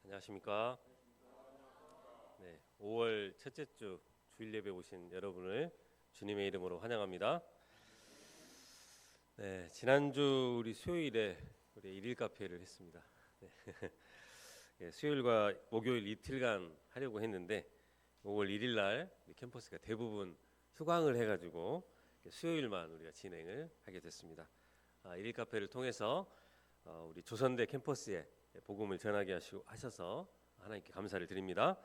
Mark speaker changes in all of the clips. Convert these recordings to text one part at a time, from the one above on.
Speaker 1: 안녕하십니까? 네, 5월 첫째 주 주일 예배 오신 여러분을 주님의 이름으로 환영합니다. 네, 지난주 우리 수요일에 우리 일일 카페를 했습니다. 네. 예, 수요일과 목요일 이틀간 하려고 했는데 5월 1일 날 캠퍼스가 대부분 휴강을 해가지고 수요일만 우리가 진행을 하게 됐습니다. 일일 카페를 통해서 우리 조선대 캠퍼스에 복음을 전하게 하셔서 하나님께 감사를 드립니다.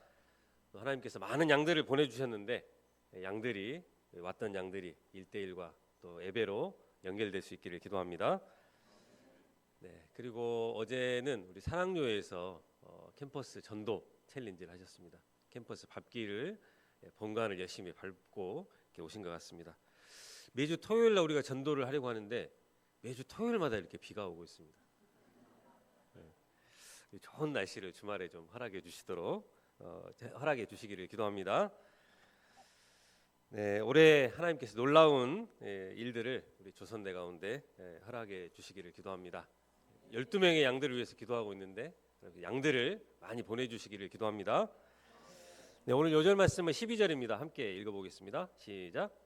Speaker 1: 또 하나님께서 많은 양들을 보내주셨는데 양들이 왔던 양들이 1대1과 또 예배로 연결될 수 있기를 기도합니다. 네, 그리고 어제는 우리 사랑교회에서 캠퍼스 전도 챌린지를 하셨습니다. 캠퍼스 밟기를 본관을 열심히 밟고 이렇게 오신 것 같습니다. 매주 토요일 날 우리가 전도를 하려고 하는데 매주 토요일마다 이렇게 비가 오고 있습니다. 좋은 날씨를 주말에 좀 허락해 주시도록 허락해 주시기를 기도합니다. 네, 올해 하나님께서 놀라운 일들을 우리 조선대 가운데 허락해 주시기를 기도합니다. 12명의 양들을 위해서 기도하고 있는데 양들을 많이 보내주시기를 기도합니다. 네, 오늘 요절 말씀은 12절입니다. 함께 읽어보겠습니다. 시작.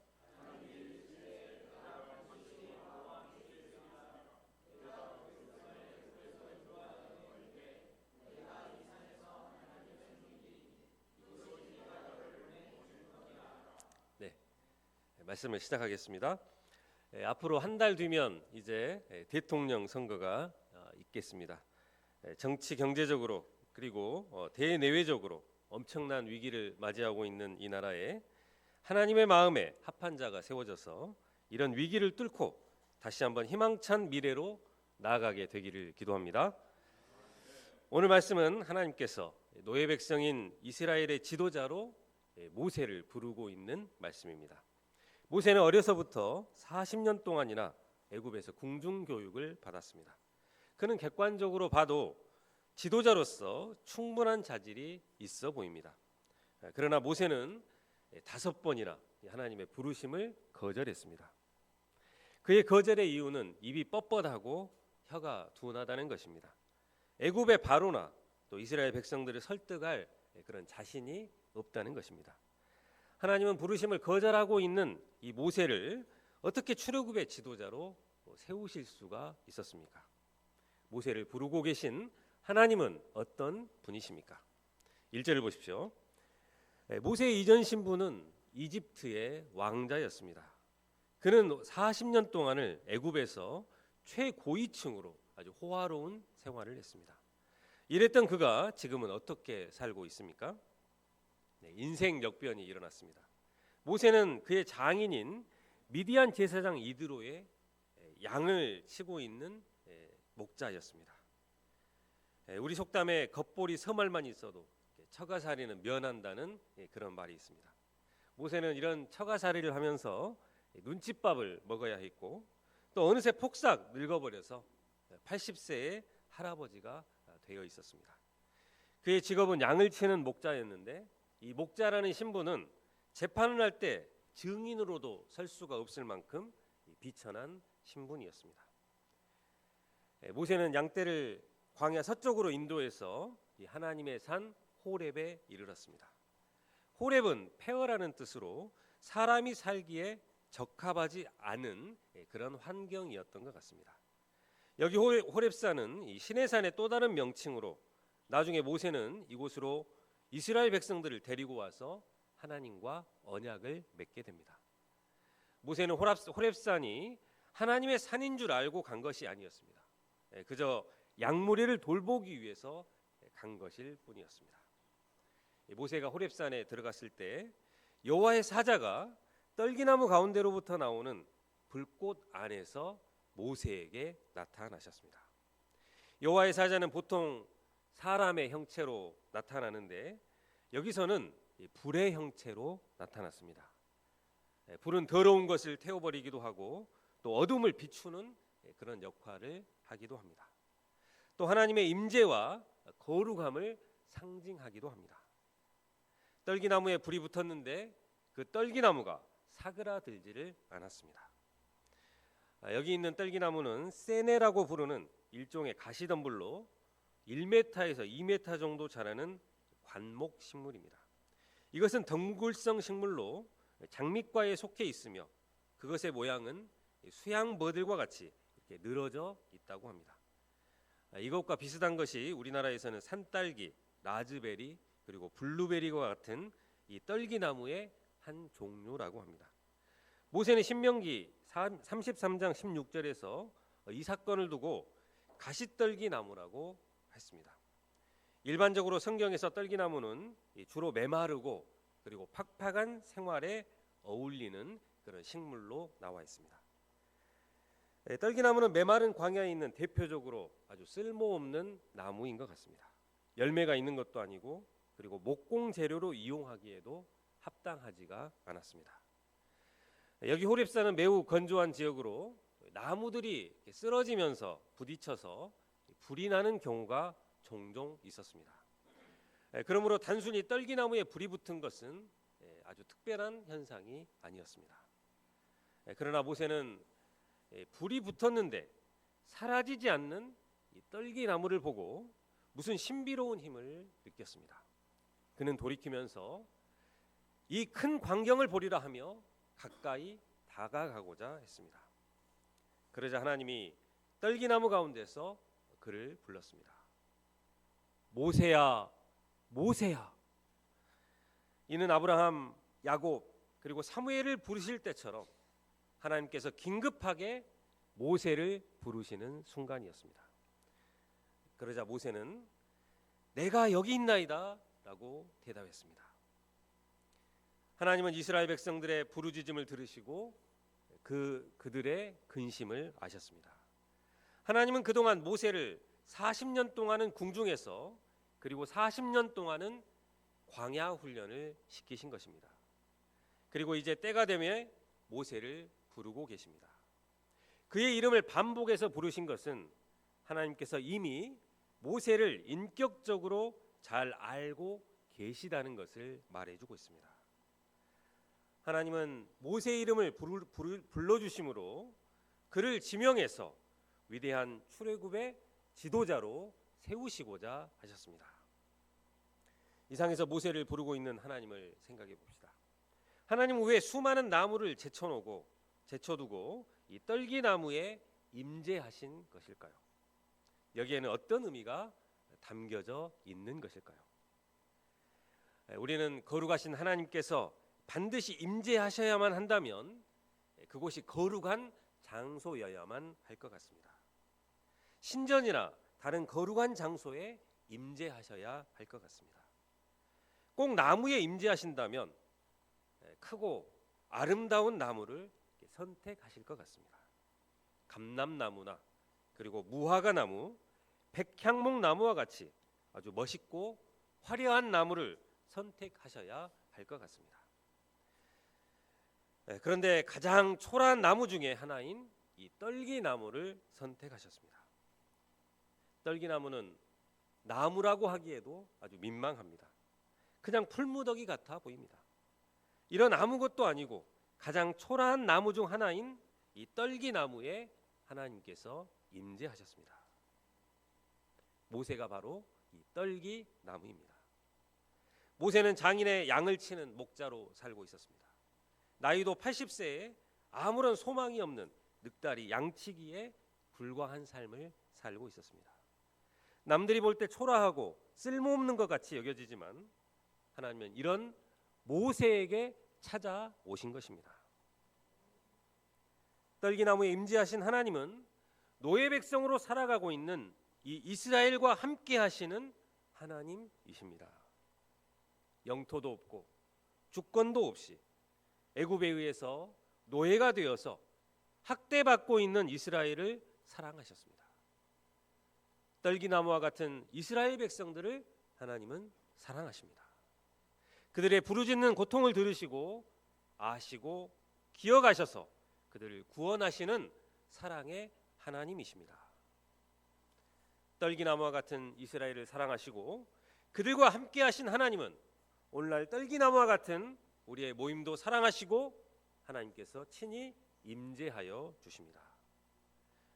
Speaker 1: 말씀을 시작하겠습니다. 앞으로 한 달 뒤면 이제 대통령 선거가 있겠습니다. 정치 경제적으로 그리고 대내외적으로 엄청난 위기를 맞이하고 있는 이 나라에 하나님의 마음에 합한 자가 세워져서 이런 위기를 뚫고 다시 한번 희망찬 미래로 나아가게 되기를 기도합니다. 오늘 말씀은 하나님께서 노예 백성인 이스라엘의 지도자로 모세를 부르고 있는 말씀입니다. 모세는 어려서부터 40년 동안이나 애굽에서 궁중 교육을 받았습니다. 그는 객관적으로 봐도 지도자로서 충분한 자질이 있어 보입니다. 그러나 모세는 5번이나 하나님의 부르심을 거절했습니다. 그의 거절의 이유는 입이 뻣뻣하고 혀가 둔하다는 것입니다. 애굽의 바로나 또 이스라엘 백성들을 설득할 그런 자신이 없다는 것입니다. 하나님은 부르심을 거절하고 있는 이 모세를 어떻게 출애굽의 지도자로 세우실 수가 있었습니까? 모세를 부르고 계신 하나님은 어떤 분이십니까? 1절을 보십시오. 모세의 이전 신부는 이집트의 왕자였습니다. 그는 40년 동안을 애굽에서 최고위층으로 아주 호화로운 생활을 했습니다. 이랬던 그가 지금은 어떻게 살고 있습니까? 인생 역변이 일어났습니다. 모세는 그의 장인인 미디안 제사장 이드로의 양을 치고 있는 목자였습니다. 우리 속담에 겉보리 서말만 있어도 처가살이는 면한다는 그런 말이 있습니다. 모세는 이런 처가살이를 하면서 눈칫밥을 먹어야 했고 또 어느새 폭삭 늙어버려서 80세의 할아버지가 되어 있었습니다. 그의 직업은 양을 치는 목자였는데 이 목자라는 신분은 재판을 할 때 증인으로도 설 수가 없을 만큼 비천한 신분이었습니다. 모세는 양떼를 광야 서쪽으로 인도해서 하나님의 산 호렙에 이르렀습니다. 호렙은 폐허라는 뜻으로 사람이 살기에 적합하지 않은 그런 환경이었던 것 같습니다. 여기 호렙산은 이 시내산의 또 다른 명칭으로 나중에 모세는 이곳으로 이스라엘 백성들을 데리고 와서 하나님과 언약을 맺게 됩니다. 모세는 호렙산이 하나님의 산인 줄 알고 간 것이 아니었습니다. 그저 양무리를 돌보기 위해서 간 것일 뿐이었습니다. 모세가 호렙산에 들어갔을 때 여호와의 사자가 떨기나무 가운데로부터 나오는 불꽃 안에서 모세에게 나타나셨습니다. 여호와의 사자는 보통 사람의 형체로 나타나는데 여기서는 불의 형체로 나타났습니다. 불은 더러운 것을 태워버리기도 하고 또 어둠을 비추는 그런 역할을 하기도 합니다. 또 하나님의 임재와 거룩함을 상징하기도 합니다. 떨기나무에 불이 붙었는데 그 떨기나무가 사그라들지를 않았습니다. 여기 있는 떨기나무는 세네라고 부르는 일종의 가시덤불로 1m에서 2m 정도 자라는 관목 식물입니다. 이것은 덩굴성 식물로 장미과에 속해 있으며 그것의 모양은 수양버들과 같이 이렇게 늘어져 있다고 합니다. 이것과 비슷한 것이 우리나라에서는 산딸기, 라즈베리 그리고 블루베리와 같은 이 떨기나무의 한 종류라고 합니다. 모세는 신명기 33장 16절에서 이 사건을 두고 가시떨기나무라고 했습니다. 일반적으로 성경에서 떨기나무는 주로 메마르고 그리고 팍팍한 생활에 어울리는 그런 식물로 나와 있습니다. 떨기나무는 메마른 광야에 있는 대표적으로 아주 쓸모없는 나무인 것 같습니다. 열매가 있는 것도 아니고 그리고 목공 재료로 이용하기에도 합당하지가 않았습니다. 여기 호렙산은 매우 건조한 지역으로 나무들이 쓰러지면서 부딪혀서 불이 나는 경우가 종종 있었습니다. 그러므로 단순히 떨기나무에 불이 붙은 것은 아주 특별한 현상이 아니었습니다. 그러나 모세는 불이 붙었는데 사라지지 않는 이 떨기나무를 보고 무슨 신비로운 힘을 느꼈습니다. 그는 돌이키면서 이 큰 광경을 보리라 하며 가까이 다가가고자 했습니다. 그러자 하나님이 떨기나무 가운데서 그를 불렀습니다. 모세야, 모세야. 이는 아브라함, 야곱 그리고 사무엘을 부르실 때처럼 하나님께서 긴급하게 모세를 부르시는 순간이었습니다. 그러자 모세는 내가 여기 있나이다 라고 대답했습니다. 하나님은 이스라엘 백성들의 부르짖음을 들으시고 그들의 근심을 아셨습니다. 하나님은 그동안 모세를 40년 동안은 궁중에서 그리고 40년 동안은 광야 훈련을 시키신 것입니다. 그리고 이제 때가 되면 모세를 부르고 계십니다. 그의 이름을 반복해서 부르신 것은 하나님께서 이미 모세를 인격적으로 잘 알고 계시다는 것을 말해주고 있습니다. 하나님은 모세의 이름을 불러주심으로 그를 지명해서 위대한 출애굽의 지도자로 세우시고자 하셨습니다. 이상에서 모세를 부르고 있는 하나님을 생각해 봅시다. 하나님은 왜 수많은 나무를 제쳐두고 이 떨기나무에 임재하신 것일까요? 여기에는 어떤 의미가 담겨져 있는 것일까요? 우리는 거룩하신 하나님께서 반드시 임재하셔야만 한다면 그곳이 거룩한 장소여야만 할 것 같습니다. 신전이나 다른 거룩한 장소에 임재하셔야 할 것 같습니다. 꼭 나무에 임재하신다면 크고 아름다운 나무를 선택하실 것 같습니다. 감람나무나 그리고 무화과나무, 백향목 나무와 같이 아주 멋있고 화려한 나무를 선택하셔야 할 것 같습니다. 그런데 가장 초라한 나무 중에 하나인 이 떨기나무를 선택하셨습니다. 떨기나무는 나무라고 하기에도 아주 민망합니다. 그냥 풀무더기 같아 보입니다. 이런 아무것도 아니고 가장 초라한 나무 중 하나인 이 떨기나무에 하나님께서 임재하셨습니다. 모세가 바로 이 떨기나무입니다. 모세는 장인의 양을 치는 목자로 살고 있었습니다. 나이도 80세에 아무런 소망이 없는 늑다리 양치기에 불과한 삶을 살고 있었습니다. 남들이 볼 때 초라하고 쓸모없는 것 같이 여겨지지만 하나님은 이런 모세에게 찾아오신 것입니다. 떨기나무에 임재하신 하나님은 노예 백성으로 살아가고 있는 이 이스라엘과 함께 하시는 하나님이십니다. 영토도 없고 주권도 없이 애굽에 의해서 노예가 되어서 학대받고 있는 이스라엘을 사랑하셨습니다. 떨기나무와 같은 이스라엘 백성들을 하나님은 사랑하십니다. 그들의 부르짖는 고통을 들으시고 아시고 기억하셔서 그들을 구원하시는 사랑의 하나님이십니다. 떨기나무와 같은 이스라엘을 사랑하시고 그들과 함께 하신 하나님은 오늘날 떨기나무와 같은 우리의 모임도 사랑하시고 하나님께서 친히 임재하여 주십니다.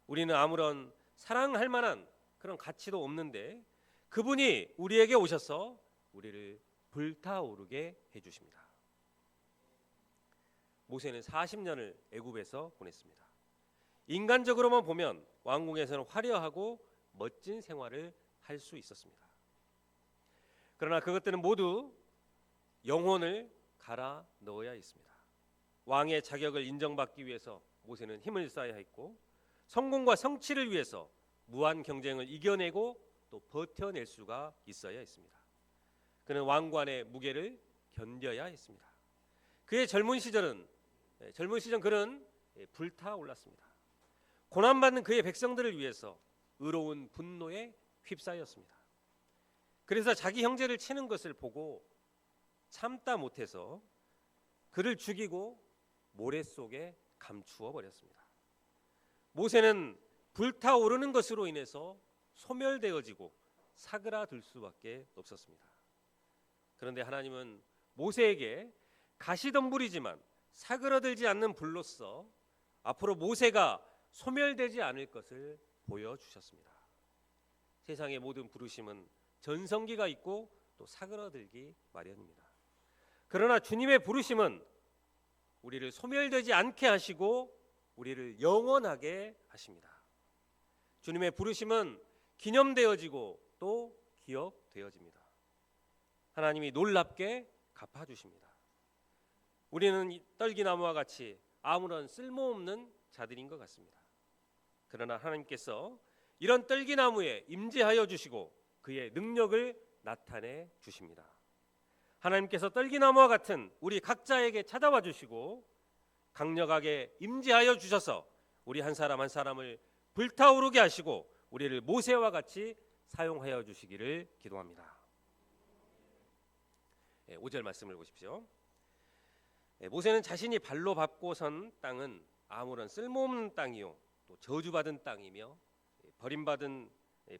Speaker 1: 우리는 아무런 사랑할 만한 그런 가치도 없는데 그분이 우리에게 오셔서 우리를 불타오르게 해주십니다. 모세는 40년을 애굽에서 보냈습니다. 인간적으로만 보면 왕궁에서는 화려하고 멋진 생활을 할 수 있었습니다. 그러나 그것들은 모두 영혼을 갈아 넣어야 했습니다. 왕의 자격을 인정받기 위해서 모세는 힘을 써야 했고, 성공과 성취를 위해서 무한 경쟁을 이겨내고 또 버텨낼 수가 있어야 했습니다. 그는 왕관의 무게를 견뎌야 했습니다. 그의 젊은 시절 그는 불타올랐습니다. 고난받는 그의 백성들을 위해서 의로운 분노에 휩싸였습니다. 그래서 자기 형제를 치는 것을 보고 참다 못해서 그를 죽이고 모래 속에 감추어 버렸습니다. 모세는 불타오르는 것으로 인해서 소멸되어지고 사그라들 수밖에 없었습니다. 그런데 하나님은 모세에게 가시덤불이지만 사그라들지 않는 불로서 앞으로 모세가 소멸되지 않을 것을 보여주셨습니다. 세상의 모든 부르심은 전성기가 있고 또 사그라들기 마련입니다. 그러나 주님의 부르심은 우리를 소멸되지 않게 하시고 우리를 영원하게 하십니다. 주님의 부르심은 기념되어지고 또 기억되어집니다. 하나님이 놀랍게 갚아주십니다. 우리는 이 떨기나무와 같이 아무런 쓸모없는 자들인 것 같습니다. 그러나 하나님께서 이런 떨기나무에 임재하여 주시고 그의 능력을 나타내 주십니다. 하나님께서 떨기나무와 같은 우리 각자에게 찾아와 주시고 강력하게 임재하여 주셔서 우리 한 사람 한 사람을 불타오르게 하시고 우리를 모세와 같이 사용하여 주시기를 기도합니다. 5절 말씀을 보십시오. 모세는 자신이 발로 밟고 선 땅은 아무런 쓸모없는 땅이요 또 저주받은 땅이며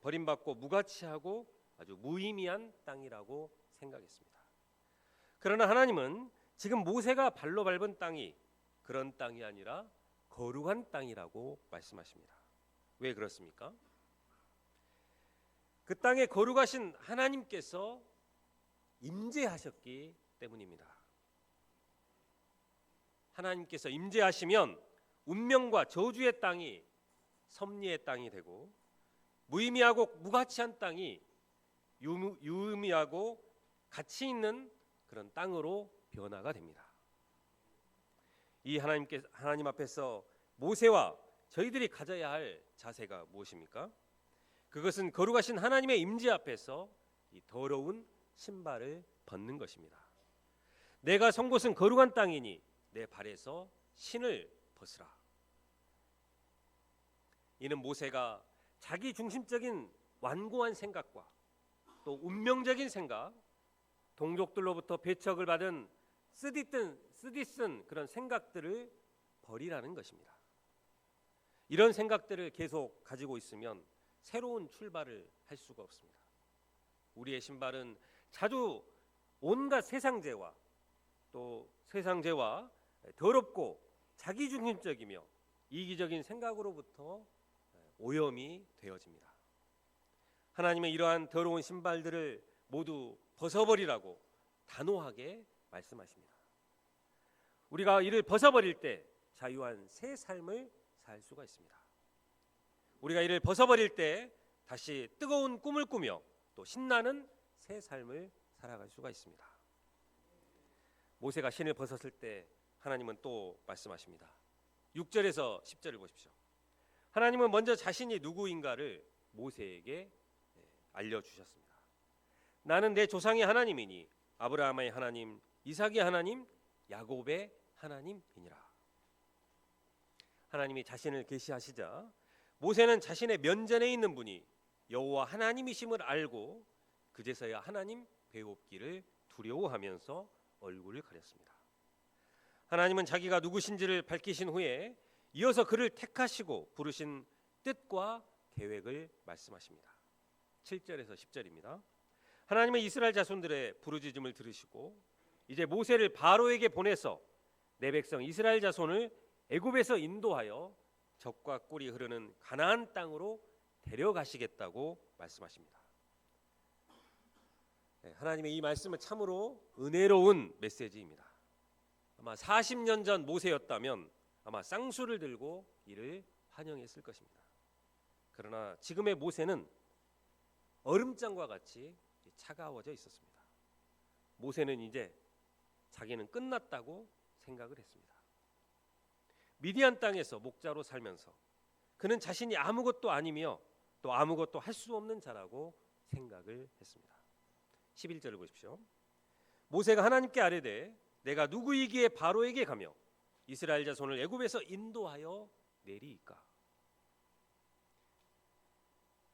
Speaker 1: 버림받고 무가치하고 아주 무의미한 땅이라고 생각했습니다. 그러나 하나님은 지금 모세가 발로 밟은 땅이 그런 땅이 아니라 거룩한 땅이라고 말씀하십니다. 왜 그렇습니까? 그 땅에 거룩하신 하나님께서 임재하셨기 때문입니다. 하나님께서 임재하시면 운명과 저주의 땅이 섭리의 땅이 되고 무의미하고 무가치한 땅이 유의미하고 가치 있는 그런 땅으로 변화가 됩니다. 이 하나님 앞에서 모세와 저희들이 가져야 할 자세가 무엇입니까? 그것은 거룩하신 하나님의 임재 앞에서 이 더러운 신발을 벗는 것입니다. 내가 선 곳은 거룩한 땅이니 내 발에서 신을 벗으라. 이는 모세가 자기 중심적인 완고한 생각과 또 운명적인 생각, 동족들로부터 배척을 받은 쓰디쓴 그런 생각들을 버리라는 것입니다. 이런 생각들을 계속 가지고 있으면 새로운 출발을 할 수가 없습니다. 우리의 신발은 자주 온갖 세상죄와 또 세상죄와 더럽고 자기중심적이며 이기적인 생각으로부터 오염이 되어집니다. 하나님의 이러한 더러운 신발들을 모두 벗어버리라고 단호하게 말씀하십니다. 우리가 이를 벗어버릴 때 자유한 새 삶을 살 수가 있습니다. 우리가 이를 벗어버릴 때 다시 뜨거운 꿈을 꾸며 또 신나는 새 삶을 살아갈 수가 있습니다. 모세가 신을 벗었을 때 하나님은 또 말씀하십니다. 6절에서 10절을 보십시오. 하나님은 먼저 자신이 누구인가를 모세에게 알려주셨습니다. 나는 내 조상의 하나님이니 아브라함의 하나님, 이삭의 하나님, 야곱의 하나님이니라. 하나님이 자신을 계시하시자 모세는 자신의 면전에 있는 분이 여호와 하나님이심을 알고 그제서야 하나님 배웁기를 두려워하면서 얼굴을 가렸습니다. 하나님은 자기가 누구신지를 밝히신 후에 이어서 그를 택하시고 부르신 뜻과 계획을 말씀하십니다. 7절에서 10절입니다. 하나님은 이스라엘 자손들의 부르짖음을 들으시고 이제 모세를 바로에게 보내서 내 백성 이스라엘 자손을 애굽에서 인도하여 젖과 꿀이 흐르는 가나안 땅으로 데려가시겠다고 말씀하십니다. 8절에서 9절입니다. 하나님은 이스라엘 자손들의 부르짖음을 들으시고 이제 모세를 바로에게 보내서 내 백성 이스라엘 자손을 애굽에서 인도하여 젖과 꿀이 흐르는 가나안 땅으로 데려가시겠다고 말씀하십니다. 하나님의 이 말씀은 참으로 은혜로운 메시지입니다. 아마 40년 전 모세였다면 아마 쌍수를 들고 이를 환영했을 것입니다. 그러나 지금의 모세는 얼음장과 같이 차가워져 있었습니다. 모세는 이제 자기는 끝났다고 생각을 했습니다. 미디안 땅에서 목자로 살면서 그는 자신이 아무것도 아니며 또 아무것도 할 수 없는 자라고 생각을 했습니다. 11절을 보십시오. 모세가 하나님께 아뢰되 내가 누구이기에 바로에게 가며 이스라엘 자손을 애굽에서 인도하여 내리이까.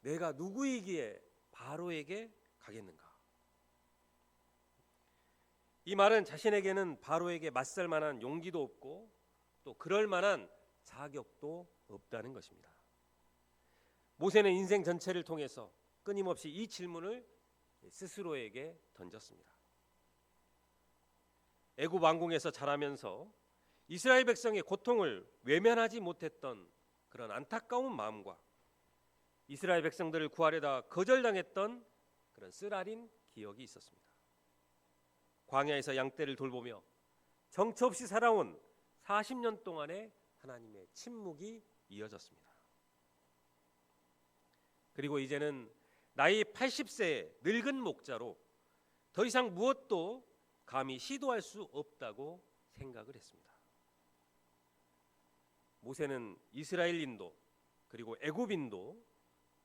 Speaker 1: 내가 누구이기에 바로에게 가겠는가. 이 말은 자신에게는 바로에게 맞설 만한 용기도 없고 또 그럴 만한 자격도 없다는 것입니다. 모세는 인생 전체를 통해서 끊임없이 이 질문을 스스로에게 던졌습니다. 애굽 왕궁에서 자라면서 이스라엘 백성의 고통을 외면하지 못했던 그런 안타까운 마음과 이스라엘 백성들을 구하려다 거절당했던 그런 쓰라린 기억이 있었습니다. 광야에서 양떼를 돌보며 정처 없이 살아온 40년 동안의 하나님의 침묵이 이어졌습니다. 그리고 이제는 나이 80세의 늙은 목자로 더 이상 무엇도 감히 시도할 수 없다고 생각을 했습니다. 모세는 이스라엘인도 그리고 애굽인도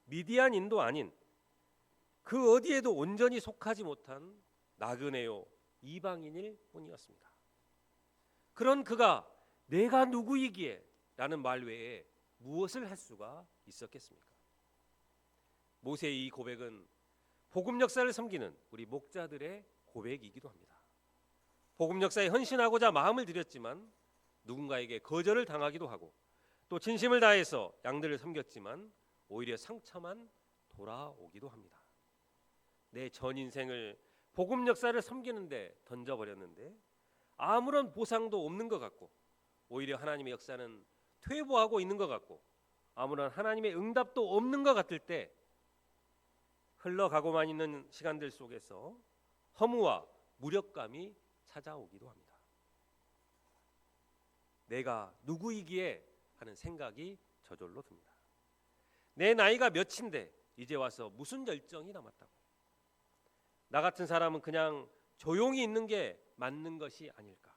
Speaker 1: 미디안인도 아닌 그 어디에도 온전히 속하지 못한 나그네요 이방인일 뿐이었습니다. 그런 그가 내가 누구이기에 라는 말 외에 무엇을 할 수가 있었겠습니까? 모세의 이 고백은 복음 역사를 섬기는 우리 목자들의 고백이기도 합니다. 복음 역사에 헌신하고자 마음을 들였지만 누군가에게 거절을 당하기도 하고 또 진심을 다해서 양들을 섬겼지만 오히려 상처만 돌아오기도 합니다. 내 전 인생을 복음 역사를 섬기는데 던져버렸는데 아무런 보상도 없는 것 같고 오히려 하나님의 역사는 퇴보하고 있는 것 같고 아무런 하나님의 응답도 없는 것 같을 때 흘러가고만 있는 시간들 속에서 허무와 무력감이 찾아오기도 합니다. 내가 누구이기에 하는 생각이 저절로 듭니다. 내 나이가 몇인데 이제 와서 무슨 열정이 남았다고. 나 같은 사람은 그냥 조용히 있는 게 맞는 것이 아닐까.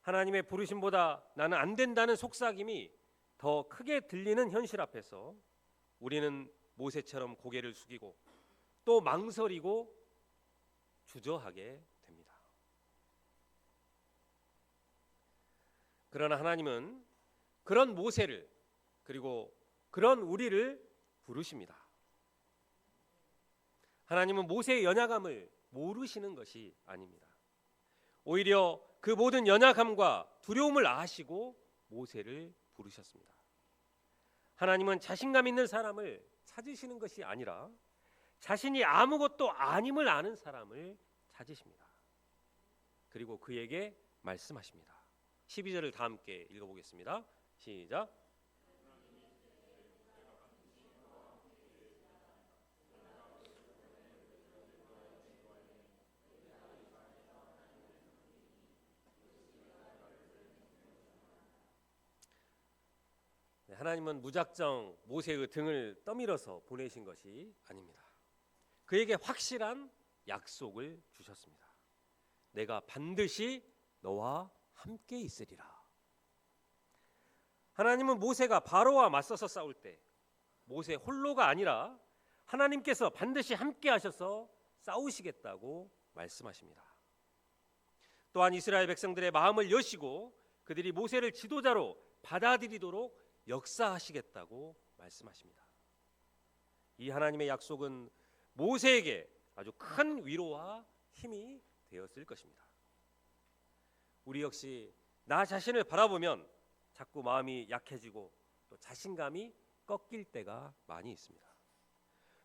Speaker 1: 하나님의 부르심보다 나는 안 된다는 속삭임이 더 크게 들리는 현실 앞에서 우리는 모세처럼 고개를 숙이고 또 망설이고 주저하게 됩니다. 그러나 하나님은 그런 모세를 그리고 그런 우리를 부르십니다. 하나님은 모세의 연약함을 모르시는 것이 아닙니다. 오히려 그 모든 연약함과 두려움을 아시고 모세를 부르셨습니다. 하나님은 자신감 있는 사람을 찾으시는 것이 아니라 자신이 아무것도 아님을 아는 사람을 찾으십니다. 그리고 그에게 말씀하십니다. 12절을 다 함께 읽어보겠습니다. 시작. 하나님은 무작정 모세의 등을 떠밀어서 보내신 것이 아닙니다. 그에게 확실한 약속을 주셨습니다. 내가 반드시 너와 함께 있으리라. 하나님은 모세가 바로와 맞서서 싸울 때 모세 홀로가 아니라 하나님께서 반드시 함께 하셔서 싸우시겠다고 말씀하십니다. 또한 이스라엘 백성들의 마음을 여시고 그들이 모세를 지도자로 받아들이도록 역사하시겠다고 말씀하십니다. 이 하나님의 약속은 모세에게 아주 큰 위로와 힘이 되었을 것입니다. 우리 역시 나 자신을 바라보면 자꾸 마음이 약해지고 또 자신감이 꺾일 때가 많이 있습니다.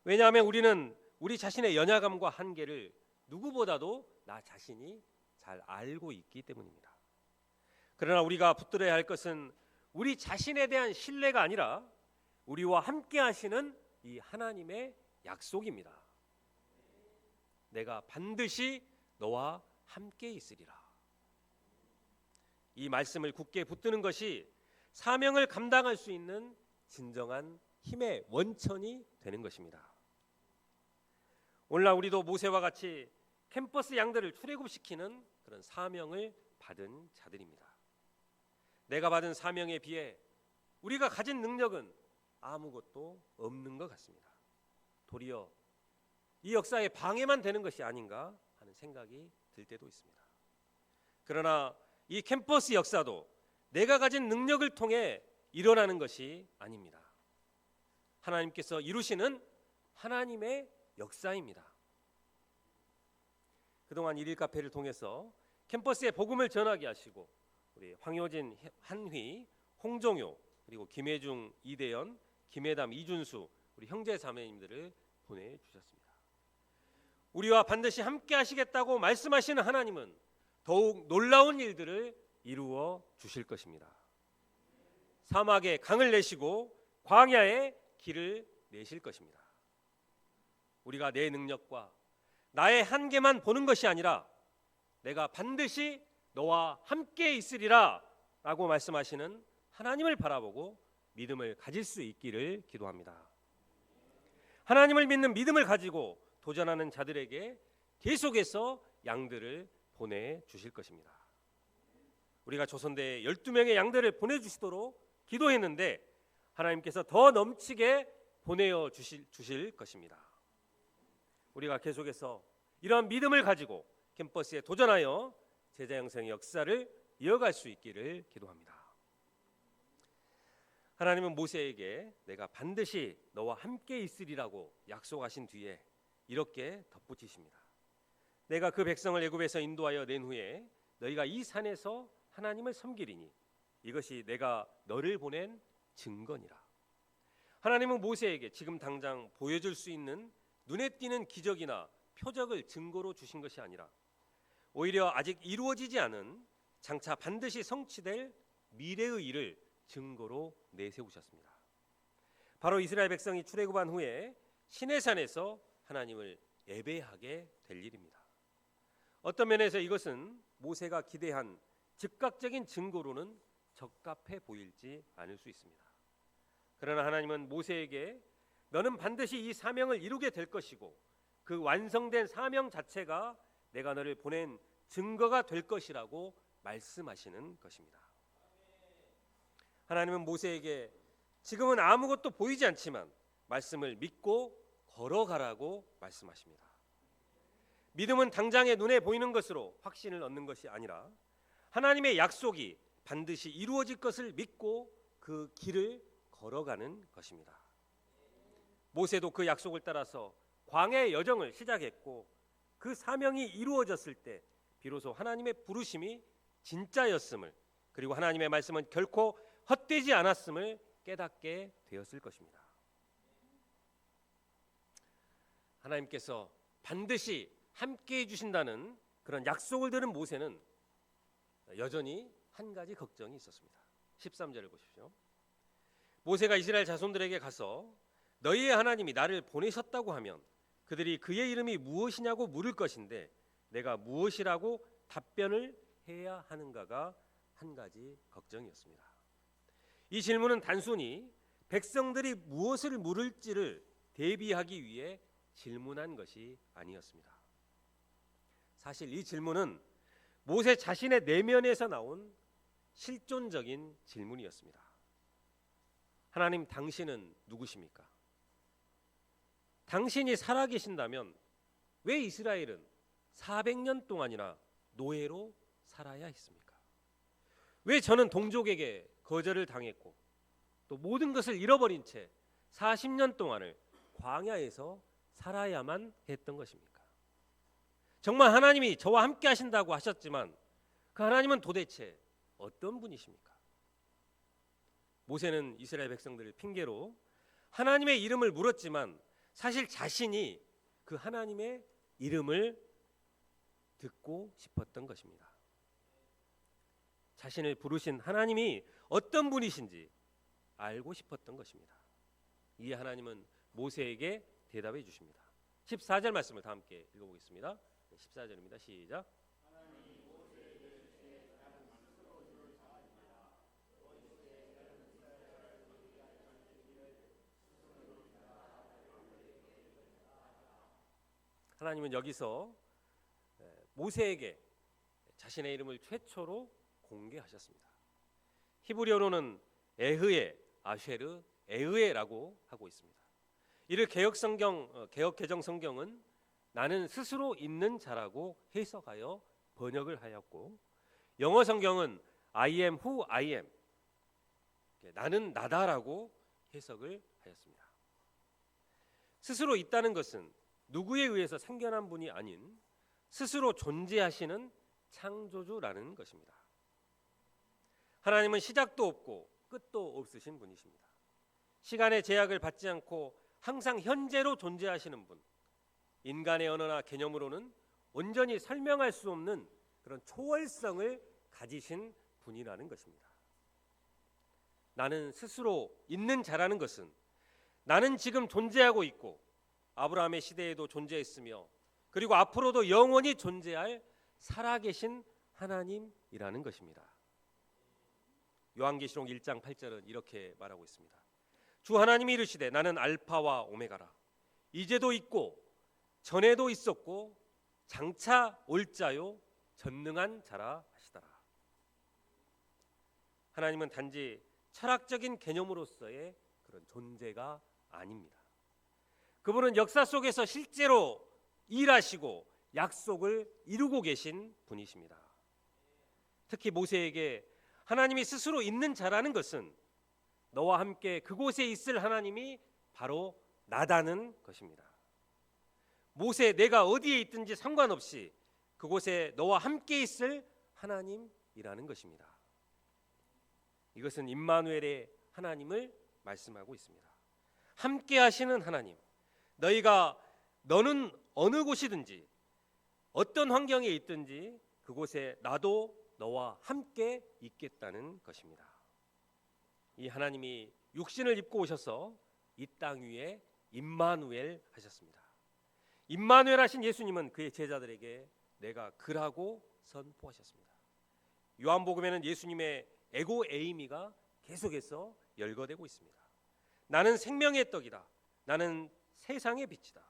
Speaker 1: 왜냐하면 우리는 우리 자신의 연약함과 한계를 누구보다도 나 자신이 잘 알고 있기 때문입니다. 그러나 우리가 붙들어야 할 것은 우리 자신에 대한 신뢰가 아니라 우리와 함께 하시는 이 하나님의 약속입니다. 내가 반드시 너와 함께 있으리라. 이 말씀을 굳게 붙드는 것이 사명을 감당할 수 있는 진정한 힘의 원천이 되는 것입니다. 오늘날 우리도 모세와 같이 캠퍼스 양들을 출애굽시키는 그런 사명을 받은 자들입니다. 내가 받은 사명에 비해 우리가 가진 능력은 아무것도 없는 것 같습니다. 도리어 이 역사에 방해만 되는 것이 아닌가 하는 생각이 들 때도 있습니다. 그러나 이 캠퍼스 역사도 내가 가진 능력을 통해 일어나는 것이 아닙니다. 하나님께서 이루시는 하나님의 역사입니다. 그동안 일일 카페를 통해서 캠퍼스에 복음을 전하게 하시고 우리 황효진, 한휘, 홍종효, 그리고 김혜중, 이대연, 김혜담, 이준수 우리 형제 자매님들을 보내주셨습니다. 우리와 반드시 함께 하시겠다고 말씀하시는 하나님은 더욱 놀라운 일들을 이루어 주실 것입니다. 사막에 강을 내시고 광야에 길을 내실 것입니다. 우리가 내 능력과 나의 한계만 보는 것이 아니라 내가 반드시 너와 함께 있으리라 라고 말씀하시는 하나님을 바라보고 믿음을 가질 수 있기를 기도합니다. 하나님을 믿는 믿음을 가지고 도전하는 자들에게 계속해서 양들을 보내주실 것입니다. 우리가 조선대에 12명의 양들을 보내주시도록 기도했는데 하나님께서 더 넘치게 보내어 주실 것입니다. 우리가 계속해서 이러한 믿음을 가지고 캠퍼스에 도전하여 제자 양성의 역사를 이어갈 수 있기를 기도합니다. 하나님은 모세에게 내가 반드시 너와 함께 있으리라고 약속하신 뒤에 이렇게 덧붙이십니다. 내가 그 백성을 애굽에서 인도하여 낸 후에 너희가 이 산에서 하나님을 섬기리니 이것이 내가 너를 보낸 증거니라. 하나님은 모세에게 지금 당장 보여줄 수 있는 눈에 띄는 기적이나 표적을 증거로 주신 것이 아니라 오히려 아직 이루어지지 않은 장차 반드시 성취될 미래의 일을 증거로 내세우셨습니다. 바로 이스라엘 백성이 출애굽한 후에 시내산에서 하나님을 예배하게 될 일입니다. 어떤 면에서 이것은 모세가 기대한 즉각적인 증거로는 적합해 보일지 않을 수 있습니다. 그러나 하나님은 모세에게 너는 반드시 이 사명을 이루게 될 것이고 그 완성된 사명 자체가 내가 너를 보낸 증거가 될 것이라고 말씀하시는 것입니다. 하나님은 모세에게 지금은 아무것도 보이지 않지만 말씀을 믿고 걸어가라고 말씀하십니다. 믿음은 당장의 눈에 보이는 것으로 확신을 얻는 것이 아니라 하나님의 약속이 반드시 이루어질 것을 믿고 그 길을 걸어가는 것입니다. 모세도 그 약속을 따라서 광야의 여정을 시작했고 그 사명이 이루어졌을 때 비로소 하나님의 부르심이 진짜였음을 그리고 하나님의 말씀은 결코 헛되지 않았음을 깨닫게 되었을 것입니다. 하나님께서 반드시 함께 해주신다는 그런 약속을 들은 모세는 여전히 한 가지 걱정이 있었습니다. 13절을 보십시오. 모세가 이스라엘 자손들에게 가서 너희의 하나님이 나를 보내셨다고 하면 그들이 그의 이름이 무엇이냐고 물을 것인데 내가 무엇이라고 답변을 해야 하는가가 한 가지 걱정이었습니다. 이 질문은 단순히 백성들이 무엇을 물을지를 대비하기 위해 질문한 것이 아니었습니다. 사실 이 질문은 모세 자신의 내면에서 나온 실존적인 질문이었습니다. 하나님, 당신은 누구십니까? 당신이 살아계신다면 왜 이스라엘은 400년 동안이나 노예로 살아야 했습니까? 왜 저는 동족에게 거절을 당했고 또 모든 것을 잃어버린 채 40년 동안을 광야에서 살아야만 했던 것입니까? 정말 하나님이 저와 함께 하신다고 하셨지만 그 하나님은 도대체 어떤 분이십니까? 모세는 이스라엘 백성들을 핑계로 하나님의 이름을 물었지만 사실 자신이 그 하나님의 이름을 듣고 싶었던 것입니다. 자신을 부르신 하나님이 어떤 분이신지 알고 싶었던 것입니다. 이에 하나님은 모세에게 대답해 주십니다. 14절 말씀을 다 함께 읽어보겠습니다. 14절입니다. 시작. 하나님은 여기서 모세에게 자신의 이름을 최초로 공개하셨습니다. 히브리어로는 에흐에, 아쉐르, 에흐에라고 하고 있습니다. 이를 개역 개정 성경은 나는 스스로 있는 자라고 해석하여 번역을 하였고, 영어 성경은 I am who I am, 나는 나다라고 해석을 하였습니다. 스스로 있다는 것은 누구에 의해서 생겨난 분이 아닌 스스로 존재하시는 창조주라는 것입니다. 하나님은 시작도 없고 끝도 없으신 분이십니다. 시간의 제약을 받지 않고 항상 현재로 존재하시는 분, 인간의 언어나 개념으로는 온전히 설명할 수 없는 그런 초월성을 가지신 분이라는 것입니다. 나는 스스로 있는 자라는 것은 나는 지금 존재하고 있고 아브라함의 시대에도 존재했으며 그리고 앞으로도 영원히 존재할 살아계신 하나님이라는 것입니다. 요한계시록 1장 8절은 이렇게 말하고 있습니다. 주 하나님이 이르시되 나는 알파와 오메가라. 이제도 있고 전에도 있었고 장차 올 자요 전능한 자라 하시더라. 하나님은 단지 철학적인 개념으로서의 그런 존재가 아닙니다. 그분은 역사 속에서 실제로 일하시고 약속을 이루고 계신 분이십니다. 특히 모세에게 하나님이 스스로 있는 자라는 것은 너와 함께 그곳에 있을 하나님이 바로 나다는 것입니다. 모세, 내가 어디에 있든지 상관없이 그곳에 너와 함께 있을 하나님이라는 것입니다. 이것은 임마누엘의 하나님을 말씀하고 있습니다. 함께 하시는 하나님, 너는 어느 곳이든지 어떤 환경에 있든지 그곳에 나도 너와 함께 있겠다는 것입니다. 이 하나님이 육신을 입고 오셔서 이 땅 위에 임마누엘 하셨습니다. 임마누엘 하신 예수님은 그의 제자들에게 내가 그라고 선포하셨습니다. 요한복음에는 예수님의 에고 에이미가 계속해서 열거되고 있습니다. 나는 생명의 떡이다. 나는 세상의 빛이다.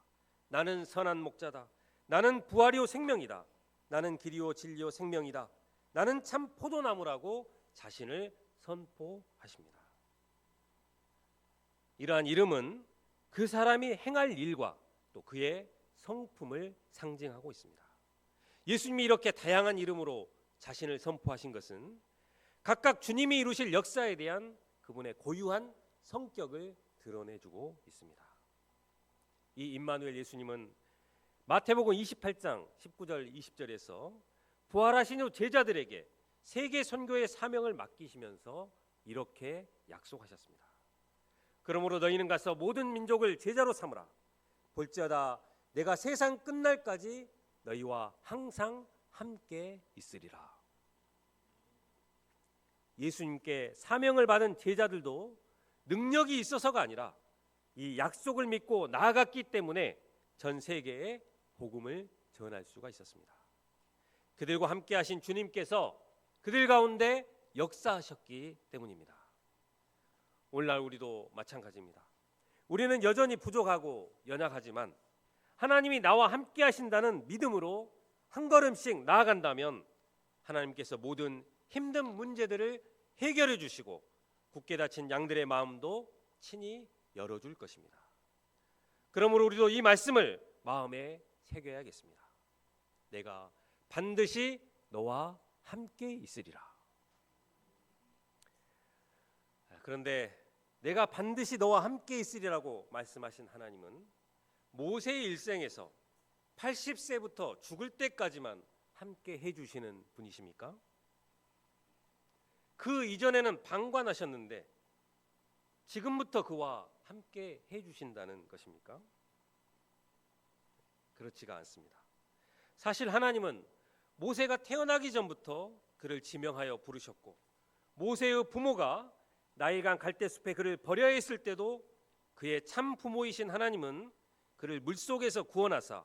Speaker 1: 나는 선한 목자다. 나는 부활이요 생명이다. 나는 길이요 진리요 생명이다. 나는 참 포도나무라고 자신을 선포하십니다. 이러한 이름은 그 사람이 행할 일과 또 그의 성품을 상징하고 있습니다. 예수님이 이렇게 다양한 이름으로 자신을 선포하신 것은 각각 주님이 이루실 역사에 대한 그분의 고유한 성격을 드러내주고 있습니다. 이 임마누엘 예수님은 마태복음 28장 19절 20절에서 부활하신 후 제자들에게 세계 선교의 사명을 맡기시면서 이렇게 약속하셨습니다. 그러므로 너희는 가서 모든 민족을 제자로 삼으라. 볼지어다 내가 세상 끝날까지 너희와 항상 함께 있으리라. 예수님께 사명을 받은 제자들도 능력이 있어서가 아니라 이 약속을 믿고 나아갔기 때문에 전 세계에 복음을 전할 수가 있었습니다. 그들과 함께 하신 주님께서 그들 가운데 역사하셨기 때문입니다. 오늘날 우리도 마찬가지입니다. 우리는 여전히 부족하고 연약하지만 하나님이 나와 함께 하신다는 믿음으로 한 걸음씩 나아간다면 하나님께서 모든 힘든 문제들을 해결해 주시고 굳게 닫힌 양들의 마음도 친히 열어줄 것입니다. 그러므로 우리도 이 말씀을 마음에 새겨야겠습니다. 내가 반드시 너와 함께 있으리라. 그런데 내가 반드시 너와 함께 있으리라고 말씀하신 하나님은 모세의 일생에서 80세부터 죽을 때까지만 함께 해주시는 분이십니까? 그 이전에는 방관하셨는데 지금부터 그와 함께 해주신다는 것입니까? 그렇지가 않습니다. 사실 하나님은 모세가 태어나기 전부터 그를 지명하여 부르셨고 모세의 부모가 나일강 갈대숲에 그를 버려야 했을 때도 그의 참 부모이신 하나님은 그를 물속에서 구원하사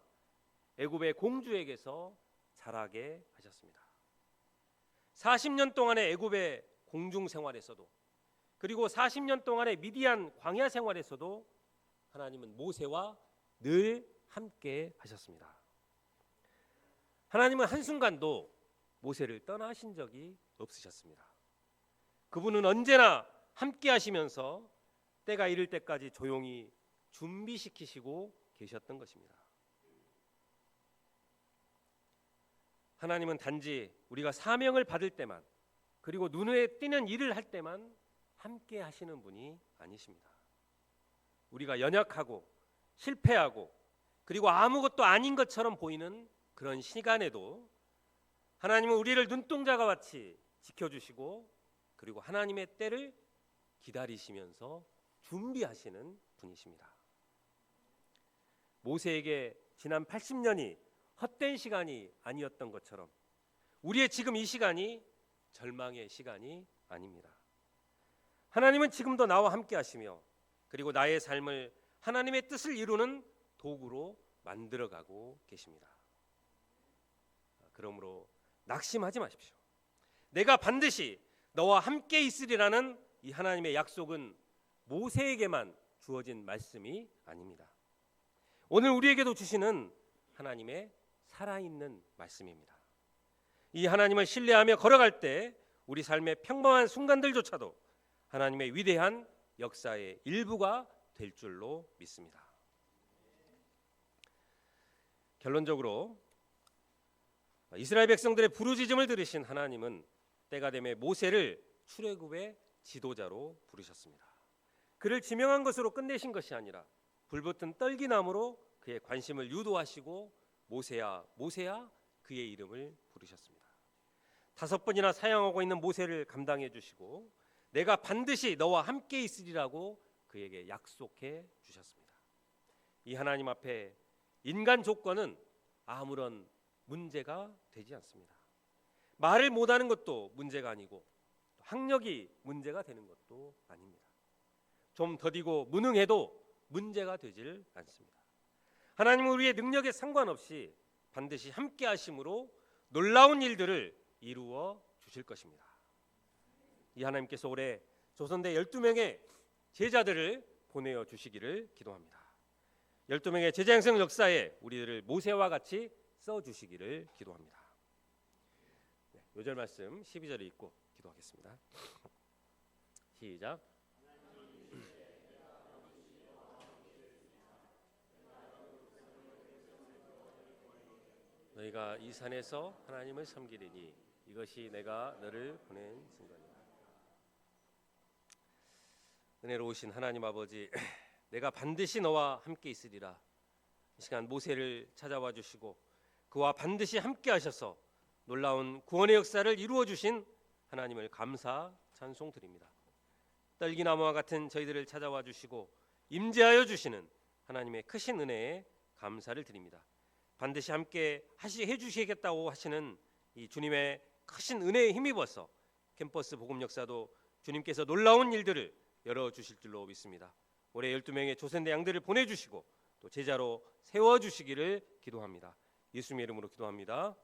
Speaker 1: 애굽의 공주에게서 자라게 하셨습니다. 40년 동안의 애굽의 공중 생활에서도, 그리고 40년 동안의 미디안 광야 생활에서도 하나님은 모세와 늘 함께 하셨습니다. 하나님은 한순간도 모세를 떠나신 적이 없으셨습니다. 그분은 언제나 함께 하시면서 때가 이를 때까지 조용히 준비시키시고 계셨던 것입니다. 하나님은 단지 우리가 사명을 받을 때만, 그리고 눈에 띄는 일을 할 때만 함께 하시는 분이 아니십니다. 우리가 연약하고 실패하고 그리고 아무것도 아닌 것처럼 보이는 그런 시간에도 하나님은 우리를 눈동자와 같이 지켜주시고, 그리고 하나님의 때를 기다리시면서 준비하시는 분이십니다. 모세에게 지난 80년이 헛된 시간이 아니었던 것처럼 우리의 지금 이 시간이 절망의 시간이 아닙니다. 하나님은 지금도 나와 함께 하시며, 그리고 나의 삶을 하나님의 뜻을 이루는 도구로 만들어가고 계십니다. 그러므로 낙심하지 마십시오. 내가 반드시 너와 함께 있으리라는 이 하나님의 약속은 모세에게만 주어진 말씀이 아닙니다. 오늘 우리에게도 주시는 하나님의 살아있는 말씀입니다. 이 하나님을 신뢰하며 걸어갈 때 우리 삶의 평범한 순간들조차도 하나님의 위대한 역사의 일부가 될 줄로 믿습니다. 결론적으로 이스라엘 백성들의 부르짖음을 들으신 하나님은 때가 되매 모세를 출애굽의 지도자로 부르셨습니다. 그를 지명한 것으로 끝내신 것이 아니라 불붙은 떨기나무로 그의 관심을 유도하시고 모세야 모세야 그의 이름을 부르셨습니다. 5번이나 사용하고 있는 모세를 감당해 주시고 내가 반드시 너와 함께 있으리라고 그에게 약속해 주셨습니다. 이 하나님 앞에 인간 조건은 아무런 문제가 되지 않습니다. 말을 못하는 것도 문제가 아니고 학력이 문제가 되는 것도 아닙니다. 좀 더디고 무능해도 문제가 되질 않습니다. 하나님은 우리의 능력에 상관없이 반드시 함께 하심으로 놀라운 일들을 이루어 주실 것입니다. 이 하나님께서 올해 조선대 12명의 제자들을 보내어 주시기를 기도합니다. 12명의 제자 양성 역사에 우리들을 모세와 같이 써 주시기를 기도합니다. 요절 말씀 12절을 읽고 기도하겠습니다. 시작. 너희가 이 산에서 하나님을 섬기리니 이것이 내가 너를 보낸 증거니라. 은혜로우신 하나님 아버지, 내가 반드시 너와 함께 있으리라. 이 시간 모세를 찾아와 주시고 그와 반드시 함께 하셔서 놀라운 구원의 역사를 이루어 주신 하나님을 감사 찬송 드립니다. 떨기나무와 같은 저희들을 찾아와 주시고 임재하여 주시는 하나님의 크신 은혜에 감사를 드립니다. 반드시 함께 해 주시겠다고 하시는 이 주님의 크신 은혜에 힘입어서 캠퍼스 복음 역사도 주님께서 놀라운 일들을 열어주실 줄로 믿습니다. 올해 12명의 조선대 양들을 보내주시고 또 제자로 세워주시기를 기도합니다. 예수님의 이름으로 기도합니다.